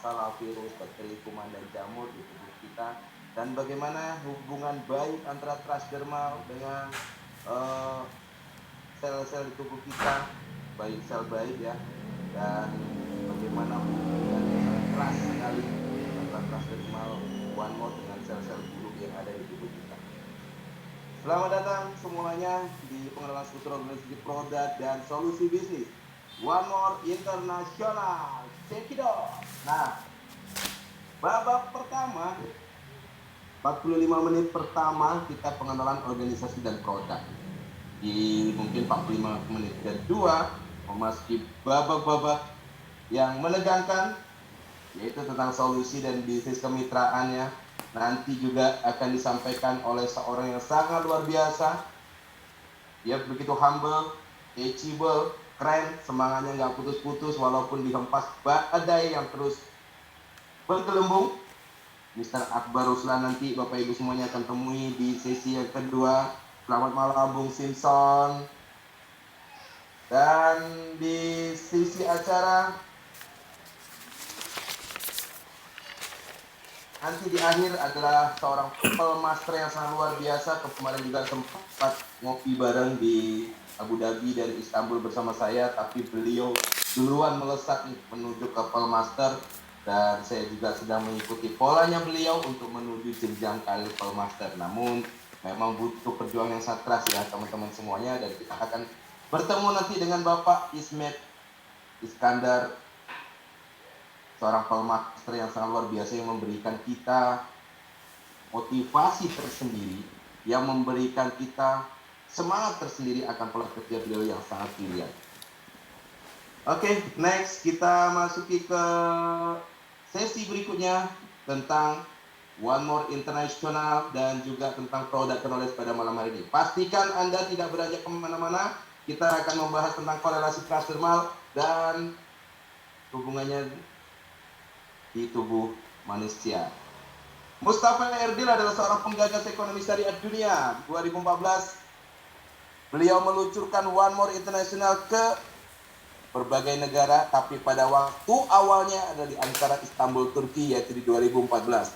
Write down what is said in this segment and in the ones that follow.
masalah virus, bakteri, kuman, dan jamur di tubuh kita, dan bagaimana hubungan baik antara transdermal dengan eh, sel-sel di tubuh kita, baik sel baik ya, dan bagaimana hubungan yang sangat keras sekali antara transdermal one more dengan sel-sel buruk yang ada di tubuh kita. Selamat datang semuanya di pengenalan struktur organisasi produk dan solusi bisnis One More International. Cekidot. Nah, babak pertama 45 menit pertama kita pengenalan organisasi dan produk. Di mungkin 45 menit kedua memasuki babak-babak yang menegangkan, yaitu tentang solusi dan bisnis kemitraannya. Nanti juga akan disampaikan oleh seorang yang sangat luar biasa. Dia begitu humble, achievable, keren, semangatnya nggak putus-putus walaupun dihempas badai yang terus bergelembung. Mr. Akbar Ruslan nanti Bapak Ibu semuanya akan temui di sesi yang kedua. Selamat malam Bung Simpson. Dan di sisi acara nanti di akhir adalah seorang people master yang sangat luar biasa. Kemarin juga sempat ngopi bareng di Abu Dhabi dan Istanbul bersama saya, tapi beliau duluan melesat menuju couple master, dan saya juga sedang mengikuti polanya beliau untuk menuju jenjang couple master. Namun memang butuh perjuangan yang sangat keras ya teman-teman semuanya, dan kita akan bertemu nanti dengan Bapak Ismet Iskandar, seorang pelmaster yang sangat luar biasa yang memberikan kita motivasi tersendiri, yang memberikan kita semangat tersendiri akan pola kerja beliau yang sangat brilian. Oke, next kita masuki ke sesi berikutnya tentang One More International dan juga tentang produk knowledge pada malam hari ini. Pastikan Anda tidak beranjak kemana-mana. Kita akan membahas tentang korelasi transdermal dan hubungannya di tubuh manusia. Mustafa Erdil adalah seorang penggagas ekonomi syariah dunia. 2014 beliau meluncurkan One More International ke berbagai negara, tapi pada waktu awalnya ada di Ankara, Istanbul, Turki, yaitu di 2014.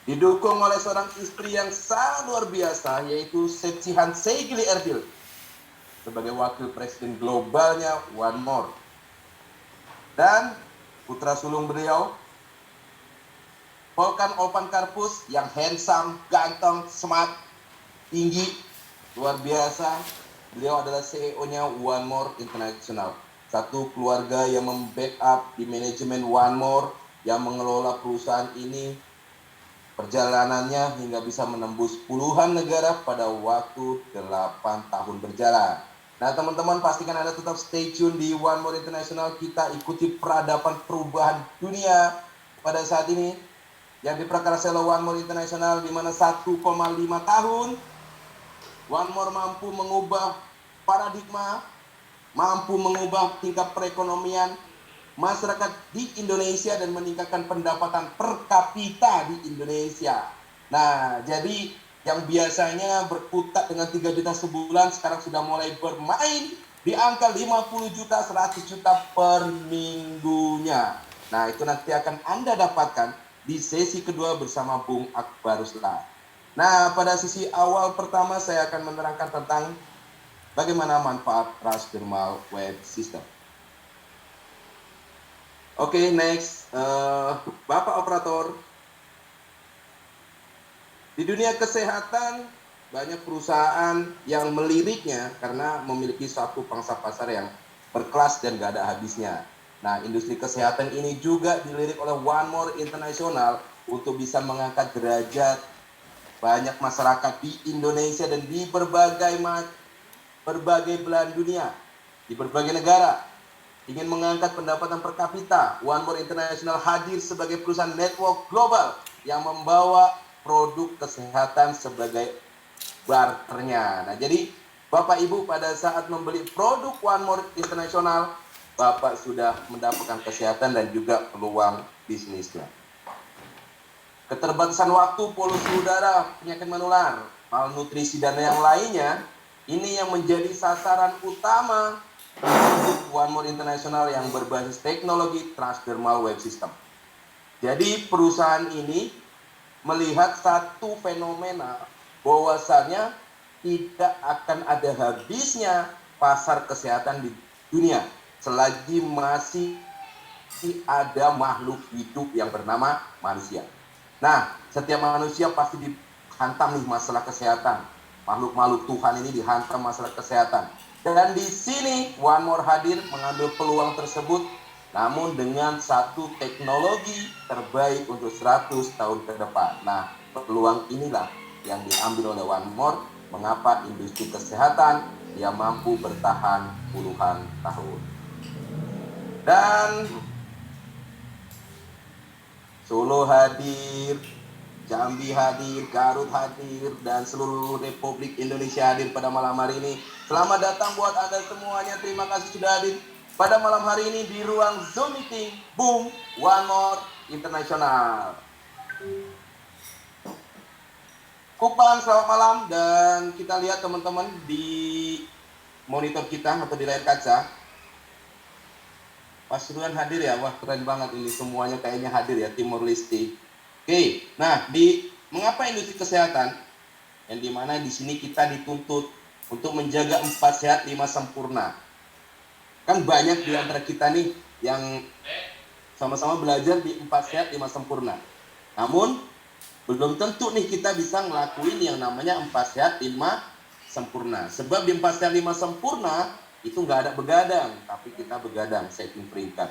Didukung oleh seorang istri yang sangat luar biasa, yaitu Sechihan Seigili Erdil sebagai wakil presiden globalnya One More. Dan putra sulung beliau, Volkan Olpan Karpus, yang handsome, ganteng, smart, tinggi, luar biasa. Beliau adalah CEO-nya One More International. Satu keluarga yang membackup di manajemen One More, yang mengelola perusahaan ini, perjalanannya hingga bisa menembus puluhan negara pada waktu 8 tahun berjalan. Nah teman-teman, pastikan Anda tetap stay tune di One More International. Kita ikuti peradaban perubahan dunia pada saat ini yang diprakarsai oleh One More International, di mana 1,5 tahun One More mampu mengubah paradigma, mampu mengubah tingkat perekonomian masyarakat di Indonesia dan meningkatkan pendapatan per kapita di Indonesia. Nah, jadi yang biasanya berkutat dengan 3 juta sebulan sekarang sudah mulai bermain di angka 50 juta, 100 juta per minggunya. Nah, itu nanti akan Anda dapatkan di sesi kedua bersama Bung Akbar Ruslan. Nah, pada sesi awal pertama saya akan menerangkan tentang bagaimana manfaat transdermal web system. Oke, next, Bapak Operator. Di dunia kesehatan banyak perusahaan yang meliriknya karena memiliki suatu pangsa pasar yang berkelas dan gak ada habisnya. Nah, industri kesehatan ini juga dilirik oleh One More International untuk bisa mengangkat derajat banyak masyarakat di Indonesia dan di berbagai belahan dunia, di berbagai negara. Ingin mengangkat pendapatan per kapita, One More International hadir sebagai perusahaan network global yang membawa produk kesehatan sebagai barternya. Nah, jadi Bapak Ibu pada saat membeli produk One More International, Bapak sudah mendapatkan kesehatan dan juga peluang bisnisnya. Keterbatasan waktu, polusi udara, penyakit menular, malnutrisi, dan yang lainnya, ini yang menjadi sasaran utama untuk One More International yang berbasis teknologi transdermal web system. Jadi perusahaan ini melihat satu fenomena bahwasannya tidak akan ada habisnya pasar kesehatan di dunia selagi masih ada makhluk hidup yang bernama manusia. Nah, setiap manusia pasti dihantam nih masalah kesehatan. Makhluk-makhluk Tuhan ini dihantam masalah kesehatan. Dan di sini One More hadir mengambil peluang tersebut, namun dengan satu teknologi terbaik untuk 100 tahun ke depan. Nah, peluang inilah yang diambil oleh One More, mengapa industri kesehatan dia mampu bertahan puluhan tahun. Dan Solo hadir, Jambi hadir, Garut hadir, dan seluruh Republik Indonesia hadir pada malam hari ini. Selamat datang buat Anda semuanya, terima kasih sudah hadir pada malam hari ini di ruang Zoom meeting Boom One More International. Kupang, selamat malam, dan kita lihat teman-teman di monitor kita atau di layar kaca. Pasuruan hadir ya, wah keren banget ini semuanya kayaknya hadir ya, Timur Leste. Oke, nah mengapa industri kesehatan? Yang dimana di sini kita dituntut untuk menjaga 4 sehat 5 sempurna. Kan banyak di antara kita nih yang sama-sama belajar di 4 sehat 5 sempurna. Namun belum tentu nih kita bisa ngelakuin yang namanya 4 sehat 5 sempurna. Sebab di 4 sehat 5 sempurna itu nggak ada begadang, tapi kita begadang setting peringkat.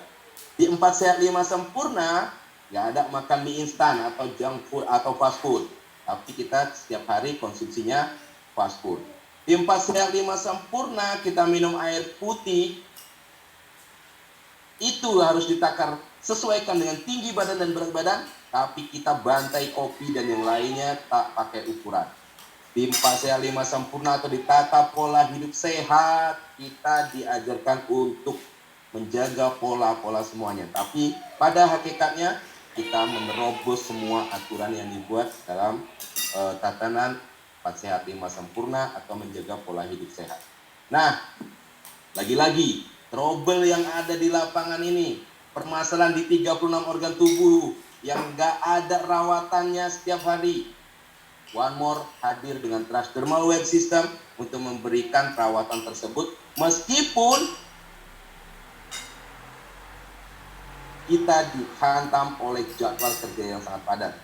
Di 4 sehat 5 sempurna nggak ada makan mie instan atau junk food atau fast food, tapi kita setiap hari konsumsinya fast food. Di 4 sehat 5 sempurna kita minum air putih, itu harus ditakar sesuaikan dengan tinggi badan dan berat badan, tapi kita bantai kopi dan yang lainnya tak pakai ukuran. Di 4 sehat 5 sempurna atau di tata pola hidup sehat, kita diajarkan untuk menjaga pola-pola semuanya. Tapi pada hakikatnya kita menerobos semua aturan yang dibuat dalam tatanan 4 sehat 5 sempurna atau menjaga pola hidup sehat. Nah, lagi-lagi trouble yang ada di lapangan ini, permasalahan di 36 organ tubuh yang nggak ada rawatannya setiap hari. One More hadir dengan Transdermal Web System untuk memberikan perawatan tersebut, meskipun kita dihantam oleh jadwal kerja yang sangat padat.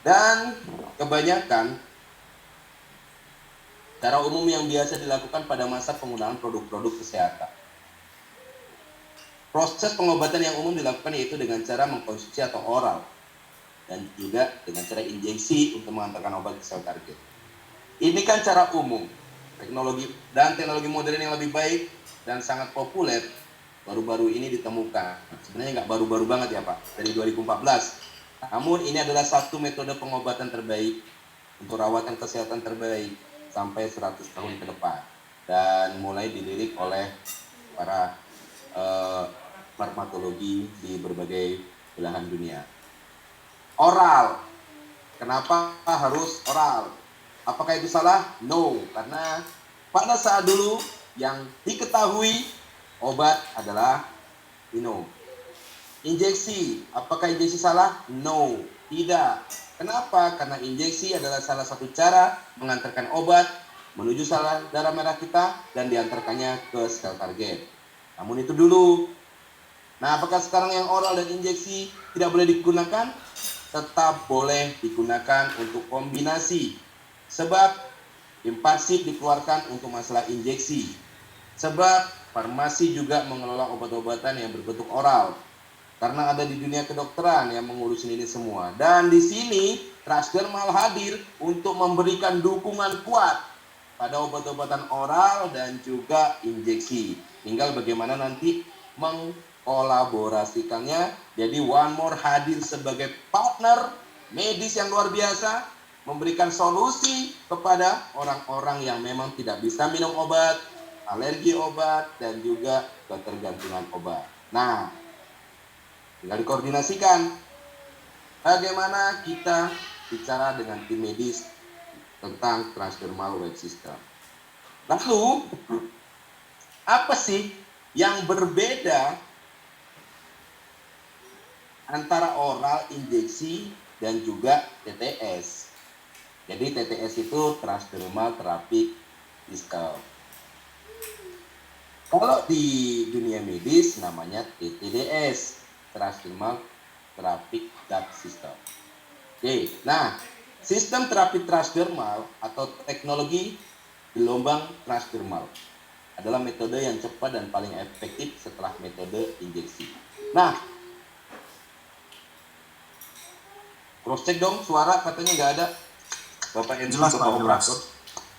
Dan kebanyakan cara umum yang biasa dilakukan pada masa penggunaan produk-produk kesehatan. Proses pengobatan yang umum dilakukan yaitu dengan cara mengkonsumsi atau oral, dan juga dengan cara injeksi untuk mengantarkan obat ke sel target. Ini kan cara umum. Teknologi modern yang lebih baik dan sangat populer baru-baru ini ditemukan. Sebenarnya nggak baru-baru banget ya Pak, dari 2014. Namun ini adalah satu metode pengobatan terbaik untuk rawatan kesehatan terbaik sampai 100 tahun ke depan. Dan mulai dilirik oleh para farmakologi di berbagai belahan dunia. Oral. Kenapa harus oral? Apakah itu salah? No, karena pada saat dulu yang diketahui obat adalah minum. Injeksi, apakah injeksi salah? No, tidak. Kenapa? Karena injeksi adalah salah satu cara mengantarkan obat menuju sel darah merah kita dan diantarkannya ke sel target. Namun itu dulu. Nah, apakah sekarang yang oral dan injeksi tidak boleh digunakan? Tetap boleh digunakan untuk kombinasi. Sebab Imparsit dikeluarkan untuk masalah injeksi. Sebab farmasi juga mengelola obat-obatan yang berbentuk oral. Karena ada di dunia kedokteran yang mengurus ini semua. Dan di sini Transdermal hadir untuk memberikan dukungan kuat pada obat-obatan oral dan juga injeksi. Tinggal bagaimana nanti mengkolaborasikannya. Jadi One More hadir sebagai partner medis yang luar biasa, memberikan solusi kepada orang-orang yang memang tidak bisa minum obat, alergi obat, dan juga ketergantungan obat. Nah, tinggal dikoordinasikan bagaimana kita bicara dengan tim medis tentang Transdermal Web System. Lalu, apa sih yang berbeda antara oral, injeksi, dan juga TTS. Jadi TTS itu transdermal therapy system. Kalau di dunia medis namanya TTDS, transdermal therapy duct system. Oke, nah sistem terapi transdermal atau teknologi gelombang transdermal adalah metode yang cepat dan paling efektif setelah metode injeksi. Nah, cross check dong, suara katanya nggak ada. Bapak MC, Jelas, Bapak Pak, operator.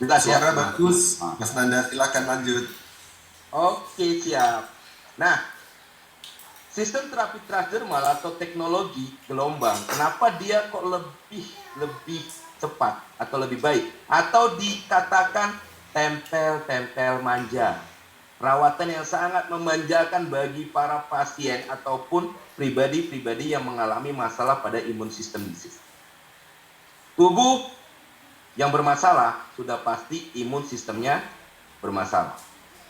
jelas ya? Suara bagus, Mas Nanda, silakan lanjut. Oke, siap. Nah, sistem terapi transdermal atau teknologi gelombang, kenapa dia kok lebih cepat atau lebih baik? Atau dikatakan tempel-tempel manja. Perawatan yang sangat memanjakan bagi para pasien ataupun pribadi-pribadi yang mengalami masalah pada imun sistem disease. Tubuh yang bermasalah sudah pasti imun sistemnya bermasalah.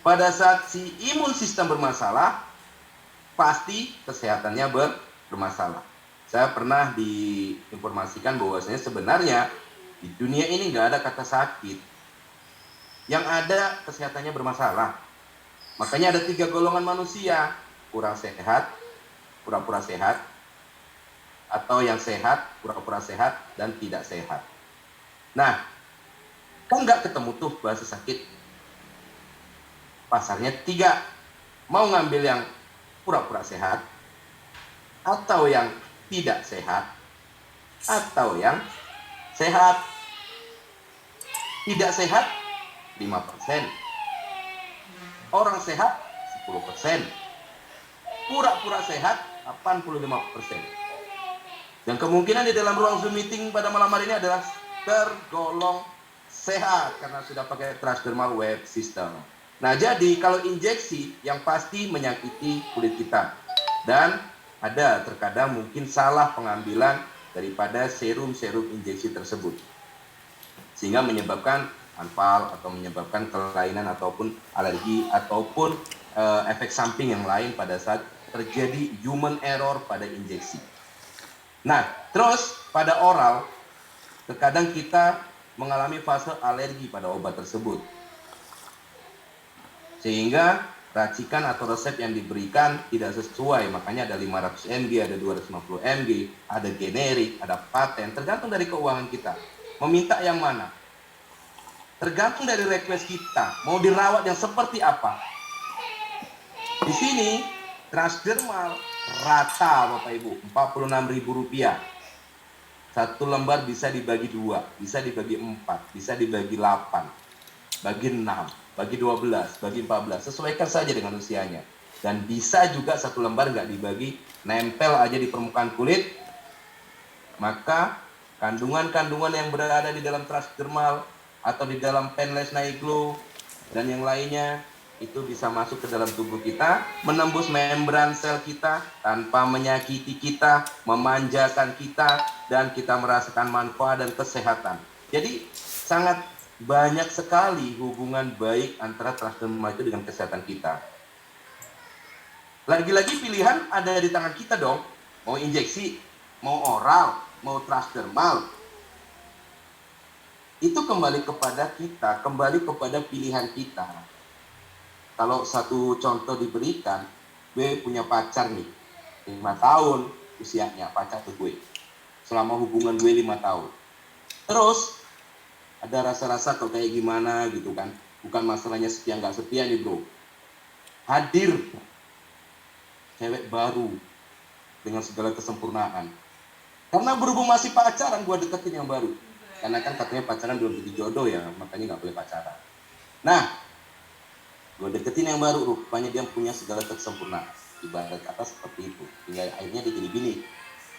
Pada saat si imun sistem bermasalah, pasti kesehatannya bermasalah. Saya pernah diinformasikan bahwasanya sebenarnya di dunia ini nggak ada kata sakit. Yang ada kesehatannya bermasalah. Makanya ada 3 golongan manusia, kurang sehat, pura-pura sehat, atau yang sehat, pura-pura sehat, dan tidak sehat. Nah, kan nggak ketemu tuh bahasa sakit. Pasarnya 3. Mau ngambil yang pura-pura sehat, atau yang tidak sehat, atau yang sehat. Tidak sehat 5%. Orang sehat 10%. Pura-pura sehat 85%. Dan kemungkinan di dalam ruang Zoom meeting pada malam hari ini adalah tergolong sehat karena sudah pakai transdermal wave system. Nah, jadi kalau injeksi yang pasti menyakiti kulit kita. Dan ada terkadang mungkin salah pengambilan daripada serum-serum injeksi tersebut. Sehingga menyebabkan anfal atau menyebabkan kelainan ataupun alergi ataupun efek samping yang lain pada saat terjadi human error pada injeksi. Nah, terus pada oral, terkadang kita mengalami fase alergi pada obat tersebut. Sehingga racikan atau resep yang diberikan tidak sesuai, makanya ada 500 mg, ada 250 mg, ada generik, ada paten, tergantung dari keuangan kita. Meminta yang mana? Tergantung dari request kita, mau dirawat yang seperti apa. Di sini transdermal rata Bapak Ibu, Rp46.000. Satu lembar bisa dibagi 2, bisa dibagi 4, bisa dibagi 8, bagi 6, bagi 12, bagi 14. Sesuaikan saja dengan usianya. Dan bisa juga satu lembar nggak dibagi, nempel aja di permukaan kulit. Maka kandungan-kandungan yang berada di dalam transdermal atau di dalam Painless Night Glow dan yang lainnya itu bisa masuk ke dalam tubuh kita, menembus membran sel kita tanpa menyakiti kita, memanjakan kita, dan kita merasakan manfaat dan kesehatan. Jadi sangat banyak sekali hubungan baik antara transdermal itu dengan kesehatan kita. Lagi-lagi pilihan ada di tangan kita dong, mau injeksi, mau oral, mau transdermal. Itu kembali kepada kita, kembali kepada pilihan kita. Kalau satu contoh diberikan, gue punya pacar nih, 5 tahun usianya pacar ke gue. Selama hubungan gue 5 tahun. Terus, ada rasa-rasa kok kayak gimana gitu kan. Bukan masalahnya setia nggak setia nih bro. Hadir cewek baru dengan segala kesempurnaan. Karena berhubung masih pacaran, gue deketin yang baru. Karena kan katanya pacaran belum jadi jodoh ya, makanya nggak boleh pacaran. Nah, gue deketin yang baru, rupanya dia punya segala kesempurnaan. Ibarat kata seperti itu. Hingga akhirnya dia jadi bini.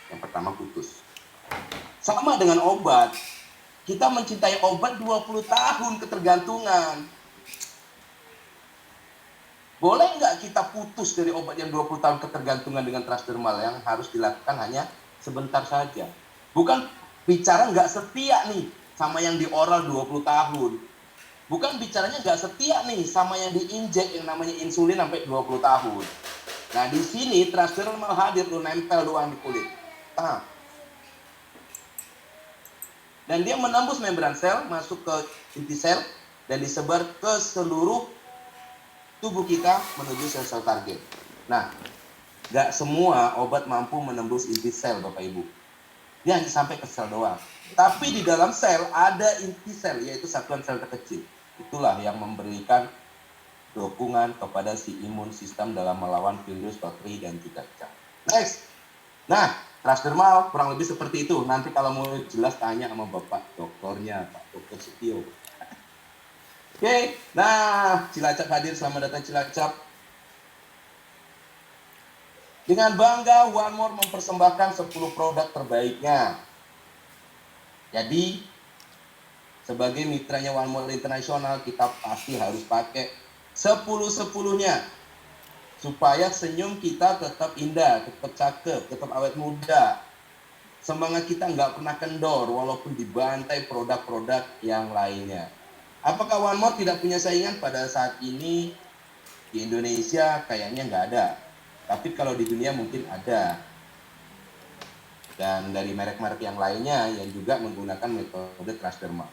Yang pertama putus. Sama dengan obat. Kita mencintai obat 20 tahun ketergantungan. Boleh nggak kita putus dari obat yang 20 tahun ketergantungan dengan transdermal yang harus dilakukan hanya sebentar saja. Bukan bicara nggak setia nih sama yang di oral 20 tahun. Bukan bicaranya nggak setia nih sama yang diinjek yang namanya insulin sampai 20 tahun. Nah, di sini transdermal hadir, lu nempel doang di kulit. Dan dia menembus membran sel, masuk ke inti sel, dan disebar ke seluruh tubuh kita menuju sel-sel target. Nah, gak semua obat mampu menembus inti sel, Bapak Ibu. Dia hanya sampai ke sel doang. Tapi di dalam sel ada inti sel, yaitu satuan sel terkecil. Itulah yang memberikan dukungan kepada si imun sistem dalam melawan virus, bakteri, dan juga cacing. Next. Nah, transdermal kurang lebih seperti itu. Nanti kalau mau jelas tanya sama Bapak dokternya, Pak Dokter Setio. Oke, nah Cilacap hadir, selamat datang Cilacap. Dengan bangga One More mempersembahkan 10 produk terbaiknya. Jadi, sebagai mitranya One More International, kita pasti harus pakai 10-10-nya. Supaya senyum kita tetap indah, tetap cakep, tetap awet muda. Semangat kita nggak pernah kendor, walaupun dibantai produk-produk yang lainnya. Apakah One More tidak punya saingan pada saat ini? Di Indonesia kayaknya nggak ada. Tapi kalau di dunia mungkin ada. Dan dari merek-merek yang lainnya yang juga menggunakan metode transdermal.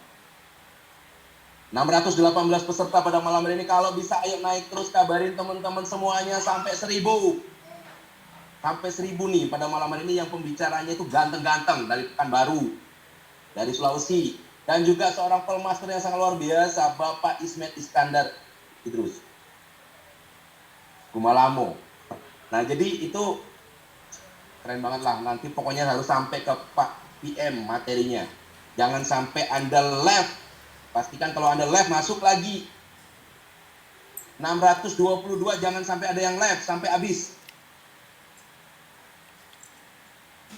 618 peserta pada malam hari ini. Kalau bisa ayo naik terus, kabarin teman-teman semuanya sampai 1000. Sampai 1000 nih pada malam hari ini. Yang pembicaranya itu ganteng-ganteng dari Pekanbaru, dari Sulawesi, dan juga seorang pelmaster yang sangat luar biasa, Bapak Ismet Iskandar Idrus Gumalamo. Nah, jadi itu keren banget lah. Nanti pokoknya harus sampai ke Pak PM materinya. Jangan sampai Anda left. Pastikan kalau Anda left, masuk lagi. 622 jangan sampai ada yang left, sampai habis.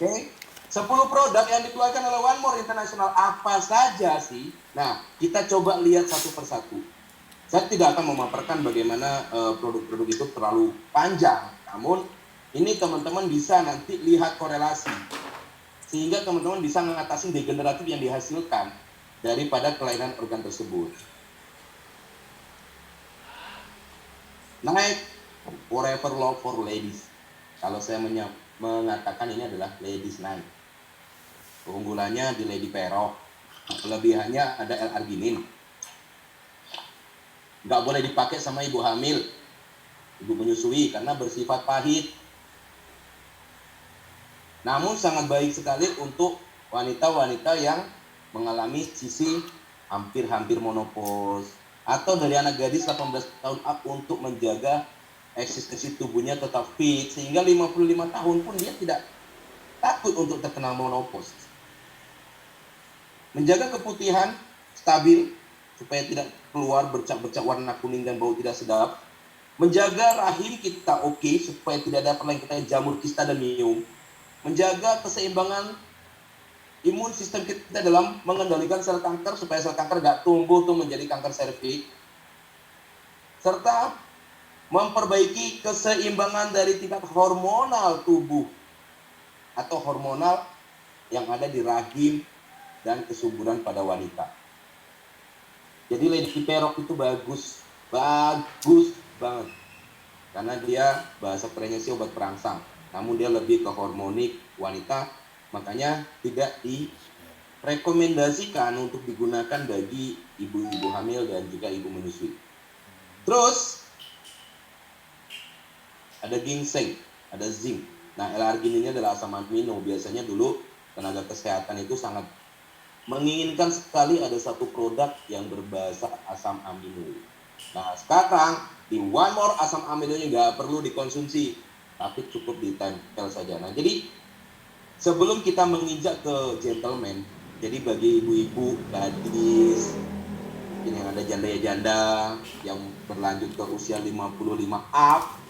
Oke. 10 produk yang dikeluarkan oleh One More International apa saja sih? Nah, kita coba lihat satu persatu. Saya tidak akan memaparkan bagaimana produk-produk itu terlalu panjang. Namun, ini teman-teman bisa nanti lihat korelasi. Sehingga teman-teman bisa mengatasi degeneratif yang dihasilkan daripada kelainan organ tersebut. Naik, Forever Love for Ladies. Kalau saya mengatakan ini adalah Ladies Night. Keunggulannya di Lady Perok. Kelebihannya ada L-arginin. Nggak boleh dipakai sama ibu hamil, ibu menyusui, karena bersifat pahit. Namun sangat baik sekali untuk wanita-wanita yang mengalami sisi hampir menopause, atau dari anak gadis 18 tahun up untuk menjaga eksistensi tubuhnya tetap fit, sehingga 55 tahun pun dia tidak takut untuk terkena menopause. Menjaga keputihan stabil, supaya tidak keluar bercak-bercak warna kuning dan bau tidak sedap. Menjaga rahim kita oke, supaya tidak ada perlahan kita jamur kista dan miom. Menjaga keseimbangan imun sistem kita dalam mengendalikan sel kanker, supaya sel kanker gak tumbuh tuh menjadi kanker serviks. Serta memperbaiki keseimbangan dari tingkat hormonal tubuh atau hormonal yang ada di rahim dan kesuburan pada wanita. Jadi Lady Perok itu bagus banget. Karena dia bahasa kerennya sih obat perangsang. Namun dia lebih ke hormonik wanita, makanya tidak direkomendasikan untuk digunakan bagi ibu-ibu hamil dan juga ibu menyusui. Terus ada ginseng, ada zinc. Nah, L-arginin ini adalah asam amino. Biasanya dulu tenaga kesehatan itu sangat menginginkan sekali ada satu produk yang berbahasa asam amino. Nah, sekarang di One More asam aminonya nggak perlu dikonsumsi, tapi cukup ditempel saja. Nah, jadi sebelum kita menginjak ke gentleman, jadi bagi ibu-ibu, gadis, yang ada janda-janda yang berlanjut ke usia 55 up,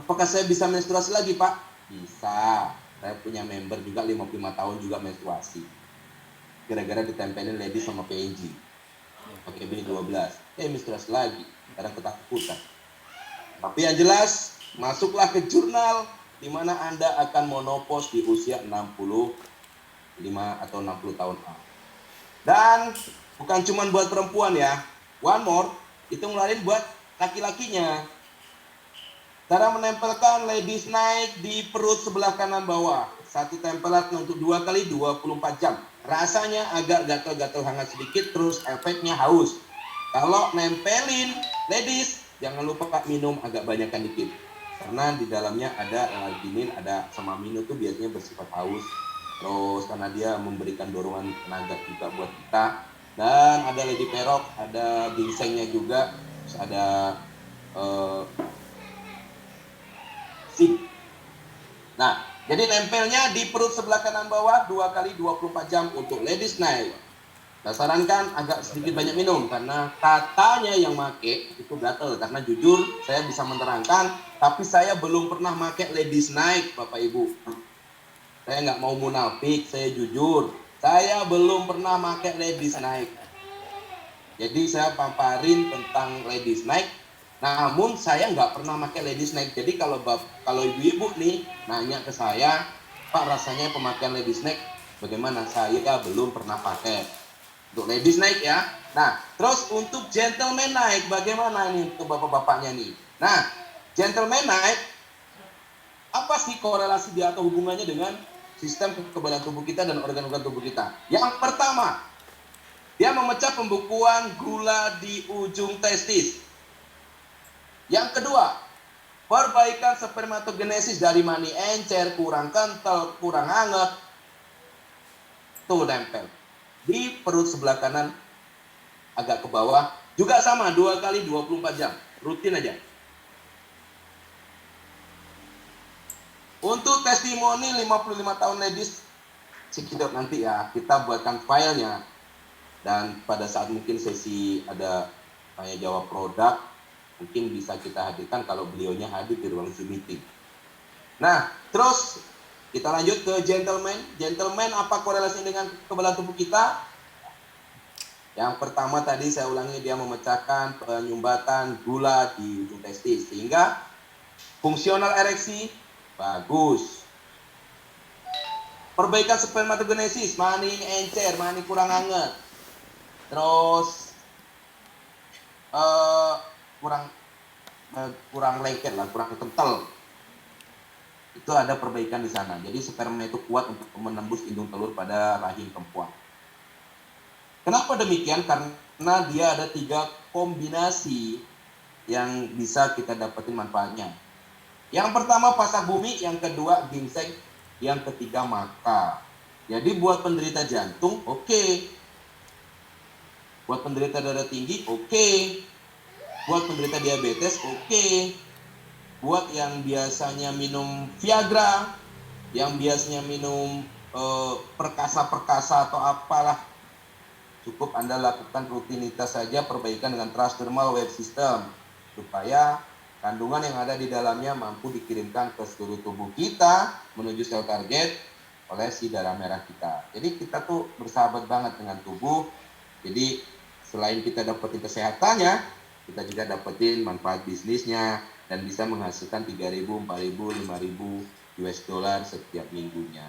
apakah saya bisa menstruasi lagi, Pak? Bisa. Saya punya member juga 55 tahun juga menstruasi. Gara-gara ditempelin lady sama PNG. Pakai B12. Menstruasi lagi. Karena ketakutan. Tapi yang jelas, masuklah ke jurnal di mana Anda akan monopause di usia 65 atau 60 tahun. Dan bukan cuma buat perempuan ya. One More itu ngeluarin buat laki-lakinya. Cara menempelkan ladies night di perut sebelah kanan bawah. Satu tempelan untuk 2 kali 24 jam. Rasanya agak gatal-gatal hangat sedikit, terus efeknya haus. Kalau nempelin ladies, jangan lupa minum agak banyakkan dikit. Karena di dalamnya ada L-arginin, ada sama amino itu biasanya bersifat haus. Terus karena dia memberikan dorongan tenaga juga buat kita. Dan ada lady perok, ada ginsengnya juga, terus ada zinc. Nah, jadi nempelnya di perut sebelah kanan bawah 2 kali 24 jam untuk ladies night. Saya sarankan agak sedikit banyak minum karena katanya yang make itu gatel. Karena jujur saya bisa menerangkan, tapi saya belum pernah make ladies night, Bapak Ibu. Saya nggak mau munafik, saya jujur. Saya belum pernah make ladies night. Jadi saya paparin tentang ladies night. Namun saya nggak pernah pakai ladies night. Jadi kalau ibu-ibu nih nanya ke saya, Pak rasanya pemakaian ladies night bagaimana? Saya belum pernah pakai. Untuk ladies night ya. Nah, terus untuk gentleman night bagaimana nih untuk bapak-bapaknya nih? Nah, gentleman night apa sih korelasi dia atau hubungannya dengan sistem kekebalan tubuh kita dan organ-organ tubuh kita? Yang pertama, dia memecah pembekuan gula di ujung testis. Yang kedua, perbaikan spermatogenesis dari mani encer, kurang kental, kurang hangat. Tuh nempel. Di perut sebelah kanan agak ke bawah. Juga sama, 2 kali 24 jam. Rutin aja. Untuk testimoni 55 tahun ladies, cekidot nanti ya. Kita buatkan filenya. Dan pada saat mungkin sesi ada tanya jawab produk, mungkin bisa kita hadirkan kalau beliaunya hadir di ruang Zoom meeting. Nah, terus kita lanjut ke gentleman. Gentleman apa korelasinya dengan kekebalan tubuh kita? Yang pertama tadi saya ulangi, dia memecahkan penyumbatan gula di ujung testis sehingga fungsional ereksi bagus. Perbaikan spermatogenesis, mani encer, mani kurang hangat. Terus kurang lengket lah, kurang kental. Itu ada perbaikan di sana. Jadi sperma itu kuat untuk menembus indung telur pada rahim perempuan. Kenapa demikian? Karena dia ada 3 kombinasi yang bisa kita dapetin manfaatnya. Yang pertama pasak bumi, yang kedua ginseng, yang ketiga maka. Jadi buat penderita jantung, oke. Buat penderita darah tinggi, oke. Buat penderita diabetes, oke. Buat yang biasanya minum Viagra, yang biasanya minum perkasa-perkasa atau apalah, cukup Anda lakukan rutinitas saja perbaikan dengan transdermal wave system supaya kandungan yang ada di dalamnya mampu dikirimkan ke seluruh tubuh kita menuju sel target oleh si darah merah kita. Jadi kita tuh bersahabat banget dengan tubuh. Jadi selain kita dapetin kesehatannya, kita juga dapetin manfaat bisnisnya dan bisa menghasilkan 3.000, 4.000, 5.000 US dollar setiap minggunya.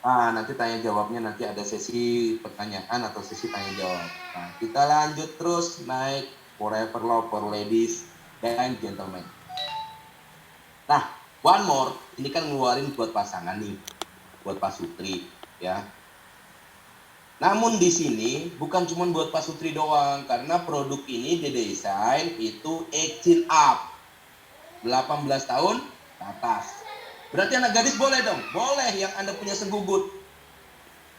Nanti tanya jawabnya, nanti ada sesi pertanyaan atau sesi tanya jawab. Nah, kita lanjut terus naik forever love for ladies dan gentlemen. Nah, one more, ini kan ngeluarin buat pasangan nih, buat Pak Sutri ya. Namun di sini bukan cuma buat Pak Sutri doang, karena produk ini didesain itu 18 up, 18 tahun ke atas. Berarti anak gadis boleh dong, boleh yang Anda punya segugut.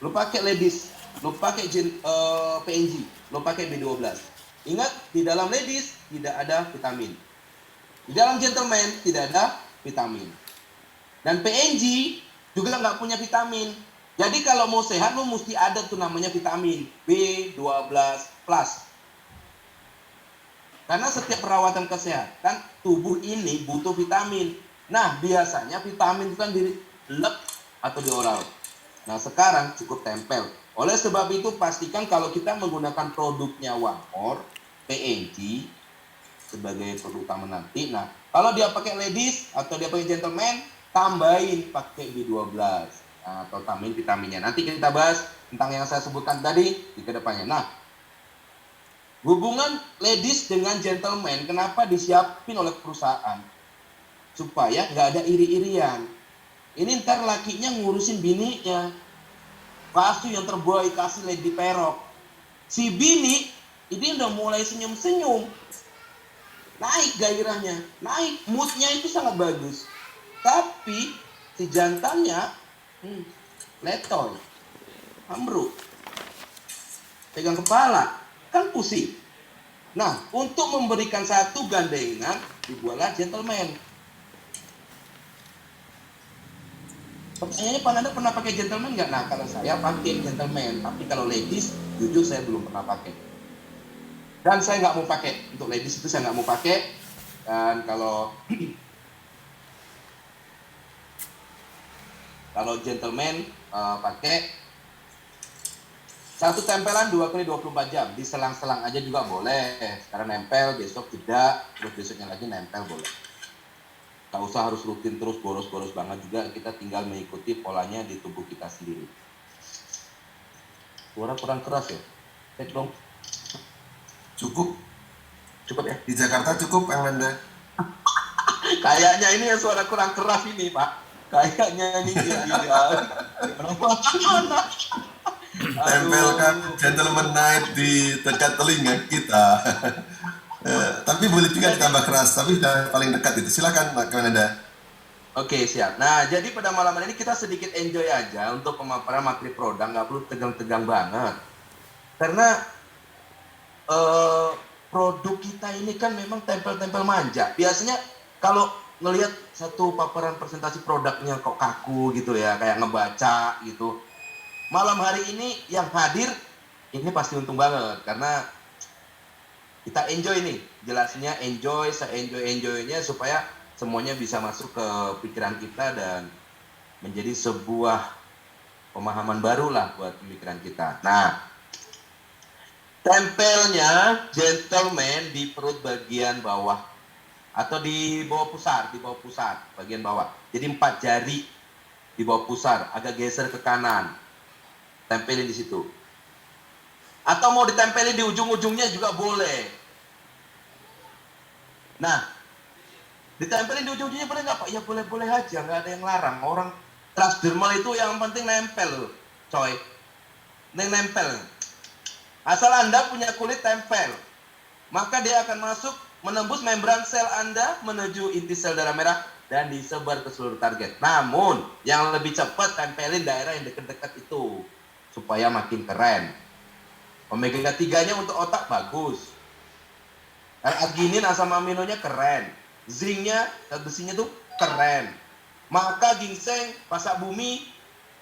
Lu pakai ladies, lu pakai PNG, lu pakai B12. Ingat, di dalam ladies tidak ada vitamin. Di dalam gentleman tidak ada vitamin. Dan PNG juga nggak punya vitamin. Jadi kalau mau sehat, lu mesti ada tuh namanya vitamin B12+. Karena setiap perawatan kesehatan, tubuh ini butuh vitamin. Nah, biasanya vitamin itu kan di lep atau di oral. Nah, sekarang cukup tempel. Oleh sebab itu, pastikan kalau kita menggunakan produknya One More, PNG, sebagai produk utama nanti. Nah, kalau dia pakai ladies atau dia pakai gentleman, tambahin pakai B12 atau tambahin vitaminnya. Nanti kita bahas tentang yang saya sebutkan tadi di kedepannya. Nah, Hubungan ladies dengan gentleman, kenapa disiapin oleh perusahaan? Supaya nggak ada iri-irian. Ini ntar lakinya ngurusin bininya. Pasti yang terbaik kasih lady perok. Si bini, ini udah mulai senyum-senyum. Naik gairahnya, naik. Moodnya itu sangat bagus. Tapi, si jantannya, letoy, ambruk. Pegang kepala, kan pusing. Nah, untuk memberikan satu gandengan, dibuatlah gentleman. Pertanyaannya, Pak Nanda pernah pakai gentleman nggak? Nah, kalau saya pakai gentleman, tapi kalau ladies, jujur saya belum pernah pakai. Dan saya nggak mau pakai. Untuk ladies itu saya nggak mau pakai. Dan kalau gentleman pakai satu tempelan 2 kali 24 jam, diselang-selang aja juga boleh. Sekarang nempel, besok tidak, terus besoknya lagi nempel boleh. Gak usah harus rutin terus boros-boros banget juga, kita tinggal mengikuti polanya di tubuh kita sendiri. Suara kurang keras ya? Cek dong. Cukup. Cukup ya? Di Jakarta cukup, Kang Nanda. Kayaknya ini yang suara kurang keras ini, Pak. Kayaknya ini Tempelkan gentleman night di dekat telinga kita. Tapi boleh juga ditambah keras, tapi sudah paling dekat itu. Silakan, Kang Nanda. Oke, siap. Nah, jadi pada malam ini kita sedikit enjoy aja untuk pemaparan materi produk, nggak perlu tegang-tegang banget. Karena produk kita ini kan memang tempel-tempel manja. Biasanya kalau ngelihat satu paparan presentasi produknya kok kaku gitu ya, kayak ngebaca gitu. Malam hari ini yang hadir ini pasti untung banget karena kita enjoy nih, jelasnya enjoy, se-enjoy-enjoynya supaya semuanya bisa masuk ke pikiran kita dan menjadi sebuah pemahaman baru lah buat pemikiran kita. Nah, tempelnya gentleman di perut bagian bawah atau di bawah pusar, bagian bawah. Jadi 4 jari di bawah pusar, agak geser ke kanan. Tempelin di situ. Atau mau ditempelin di ujung-ujungnya juga boleh. Nah, ditempelin di ujung-ujungnya boleh nggak Pak? Ya boleh-boleh aja, nggak ada yang larang. Orang transdermal itu yang penting nempel, coy. Nempel. Asal Anda punya kulit tempel, maka dia akan masuk menembus membran sel Anda menuju inti sel darah merah dan disebar ke seluruh target. Namun, yang lebih cepat tempelin daerah yang dekat-dekat itu supaya makin keren. Omega 3-nya untuk otak bagus. Arginin asam aminonya keren. Zincnya, zat besinya tuh keren. Maka ginseng, pasak bumi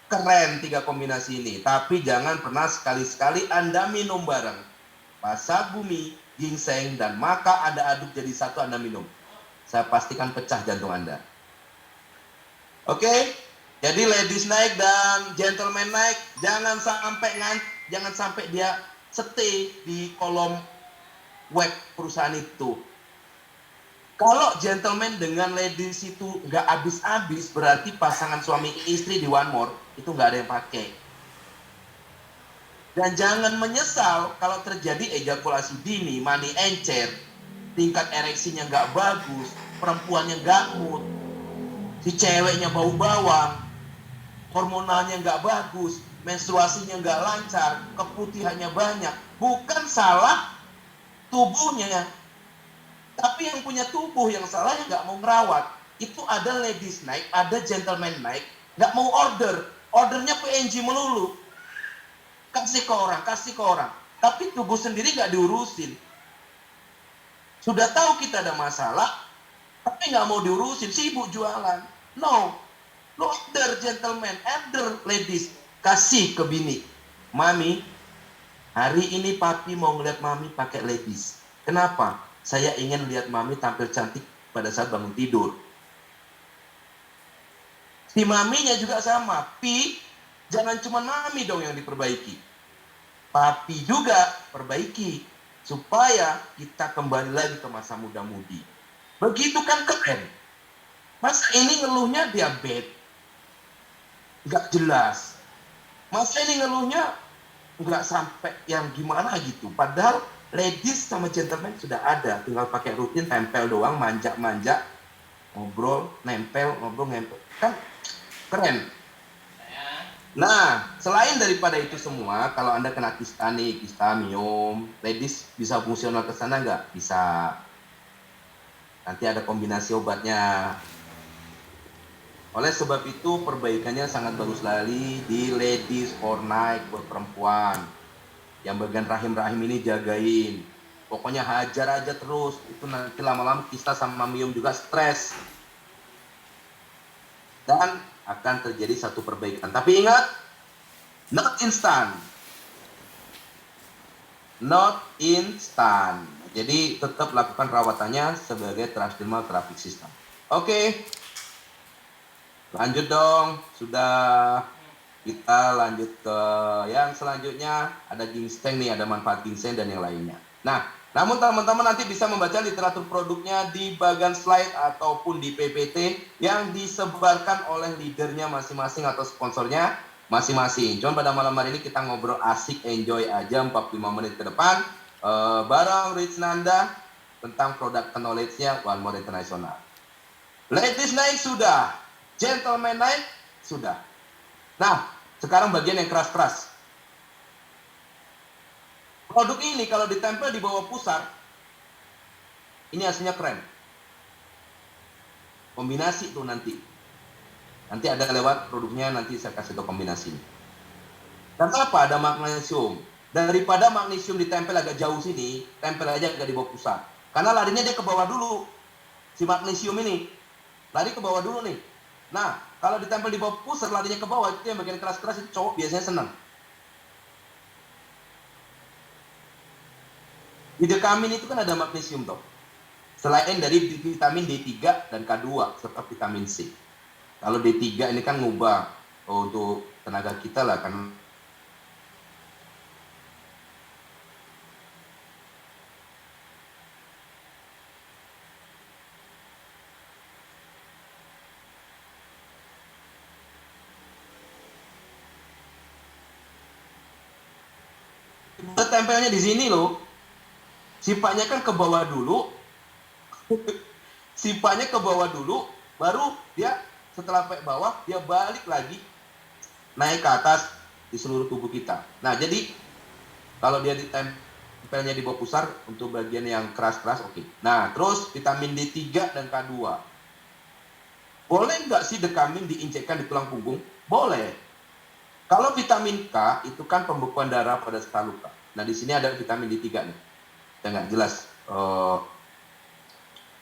keren 3 kombinasi ini. Tapi jangan pernah sekali-sekali Anda minum bareng. Pasak bumi, ginseng, dan maka Anda aduk jadi satu Anda minum. Saya pastikan pecah jantung Anda. Oke? Jadi ladies naik dan gentleman naik, jangan sampai dia stay di kolom web perusahaan itu. Kalau gentleman dengan ladies itu nggak habis-habis, berarti pasangan suami istri di one more itu nggak ada yang pakai. Dan jangan menyesal kalau terjadi ejakulasi dini, mani encer, tingkat ereksinya nggak bagus, perempuannya nggak mood, si ceweknya bau bawang, hormonalnya nggak bagus, menstruasinya nggak lancar, keputihannya banyak. Bukan salah tubuhnya, tapi yang punya tubuh yang salah yang nggak mau ngerawat. Itu ada ladies naik, ada gentleman naik, nggak mau ordernya PNG melulu. Kasih ke orang, tapi tubuh sendiri nggak diurusin. Sudah tahu kita ada masalah, tapi nggak mau diurusin, sibuk jualan. No, lo order gentleman, order ladies, kasih ke bini. Mami, hari ini papi mau ngeliat mami pakai ladies. Kenapa? Saya ingin lihat mami tampil cantik pada saat bangun tidur. Si maminya juga sama. Pi, jangan cuma mami dong yang diperbaiki. Papi juga perbaiki. Supaya kita kembali lagi ke masa muda-mudi. Begitu kan keren. Masa ini ngeluhnya diabetes. Nggak jelas. Masa ini ngeluhnya nggak sampai yang gimana gitu. Padahal Ladies sama gentleman sudah ada, tinggal pakai rutin, tempel doang, manja-manja, ngobrol, nempel, ngobrol, nempel. Kan keren. Nah, selain daripada itu semua, kalau Anda kena kista nih, kista, miom, ladies bisa fungsional ke sana nggak? Bisa. Nanti ada kombinasi obatnya. Oleh sebab itu, perbaikannya sangat bagus sekali di Ladies for Night buat perempuan. Yang bagian rahim-rahim ini jagain. Pokoknya hajar aja terus. Itu nanti lama-lama kista sama miom juga stres. Dan akan terjadi satu perbaikan. Tapi ingat, not instant. Not instant. Jadi tetap lakukan perawatannya sebagai transdermal therapeutic system. Oke. Lanjut dong. Sudah. Kita lanjut ke yang selanjutnya. Ada ginseng nih, ada manfaat ginseng dan yang lainnya. Nah, namun teman-teman nanti bisa membaca literatur produknya di bagian slide ataupun di PPT yang disebarkan oleh leadernya masing-masing atau sponsornya masing-masing. Cuman pada malam hari ini kita ngobrol asik, enjoy aja 45 menit ke depan bareng Rich Nanda tentang product knowledge-nya One More International. Ladies naik sudah, gentleman naik sudah. Nah, sekarang bagian yang keras-keras. Produk ini kalau ditempel di bawah pusar, ini hasilnya keren. Kombinasi tuh nanti. Nanti ada lewat produknya, nanti saya kasih tahu kombinasinya. Dan apa? Ada magnesium. Daripada magnesium ditempel agak jauh sini, tempel aja agak di bawah pusar. Karena larinya dia ke bawah dulu. Si magnesium ini. Lari ke bawah dulu nih. Nah, kalau ditempel di bawah pusar, larinya ke bawah, itu yang bagian keras-keras, itu cowok biasanya senang. Di dekamin itu kan ada magnesium toh. Selain dari vitamin D3 dan K2 serta vitamin C. Kalau D3 ini kan ngubah untuk tenaga kita lah kan. Tempelnya di sini loh. Sifatnya kan ke bawah dulu. Sifatnya ke bawah dulu, baru dia setelah sampai bawah dia balik lagi naik ke atas di seluruh tubuh kita. Nah, jadi kalau dia ditempelnya di bawah pusar untuk bagian yang keras-keras oke. Nah, terus vitamin D3 dan K2. Boleh nggak sih dekamin diinjekkan di tulang punggung? Boleh. Kalau vitamin K itu kan pembekuan darah pada saat luka. Nah, di sini ada vitamin D3 nih. Saya nggak jelas